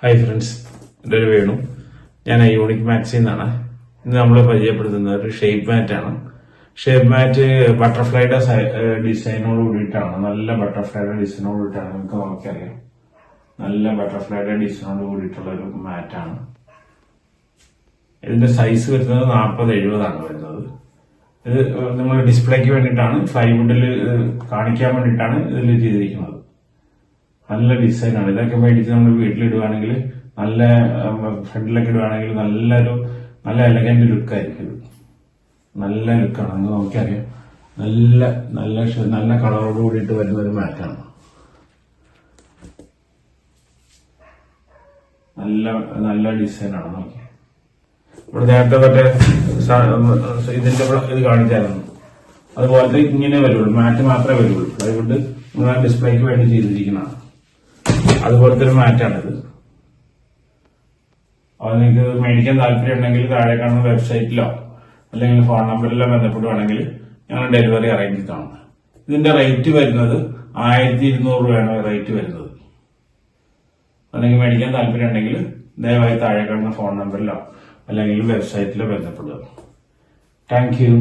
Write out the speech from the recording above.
Hi friends, എൻ്റെ ഒരു വേണു. ഞാൻ യൂണിക് മാക്സിൽ നിന്നാണ്. ഇന്ന് നമ്മൾ പരിചയപ്പെടുത്തുന്നത് ഒരു ഷേപ്പ് മാറ്റാണ്. ഷേപ്പ് മാറ്റ് ബട്ടർഫ്ലൈയുടെ ഡിസൈനോട് കൂടിയിട്ടാണ്. നല്ല ബട്ടർഫ്ലൈയുടെ ഡിസൈനോട് കൂടിയിട്ടാണ്. നിങ്ങൾക്ക് നോക്കിയറിയാം, നല്ല ബട്ടർഫ്ലൈയുടെ ഡിസൈനോട് കൂടിയിട്ടുള്ള ഒരു മാറ്റാണ്. ഇതിന്റെ സൈസ് വരുന്നത് 40-70 വരുന്നത്. ഇത് നമ്മൾ ഡിസ്പ്ലേക്ക് വേണ്ടിയിട്ടാണ്, ഫ്ലൈവുഡിൽ കാണിക്കാൻ വേണ്ടിയിട്ടാണ് ഇതിൽ ചെയ്തിരിക്കുന്നത്. നല്ല ഡിസൈനാണ്. ഇതൊക്കെ മേടിച്ച് നമ്മൾ വീട്ടിലിടുവാണെങ്കിൽ, നല്ല ഫ്രണ്ടിലൊക്കെ ഇടുവാണെങ്കിൽ നല്ല എലഗന്റ് ലുക്കായിരിക്കും. നല്ല ലുക്കാണ്, നിങ്ങൾ നോക്കിയറിയാം. നല്ല കളറോട് കൂടിയിട്ട് വരുന്ന ഒരു മാറ്റാണ്. നല്ല ഡിസൈനാണ്. നോക്കി ഇവിടെ നേരത്തെ മറ്റേ ഇതിന്റെ ഇത് കാണിച്ചായിരുന്നു. അതുപോലത്തെ ഇങ്ങനെ വരുള്ളൂ, മാറ്റ് മാത്രമേ വരുള്ളൂ. അതുകൊണ്ട് നിങ്ങൾ ഡിസ്പ്ലേക്ക് വേണ്ടി ചെയ്തിരിക്കുന്നതാണ്. അതുപോലത്തെ ഒരു മാറ്റാണിത്. അത് നിങ്ങൾക്ക് മേടിക്കാൻ താല്പര്യം ഉണ്ടെങ്കിൽ താഴെ കാണുന്ന വെബ്സൈറ്റിലോ അല്ലെങ്കിൽ ഫോൺ നമ്പറിലോ ബന്ധപ്പെടുവാണെങ്കിൽ ഞങ്ങൾ ഡെലിവറി അറേഞ്ച് ചെയ്താണ്. ഇതിന്റെ റേറ്റ് വരുന്നത് 1200 രൂപയാണ് റേറ്റ് വരുന്നത്. അല്ലെങ്കിൽ മേടിക്കാൻ താല്പര്യം ഉണ്ടെങ്കിൽ ദയവായി താഴെ കാണുന്ന ഫോൺ നമ്പറിലോ അല്ലെങ്കിൽ വെബ്സൈറ്റിലോ ബന്ധപ്പെടുക. Thank you.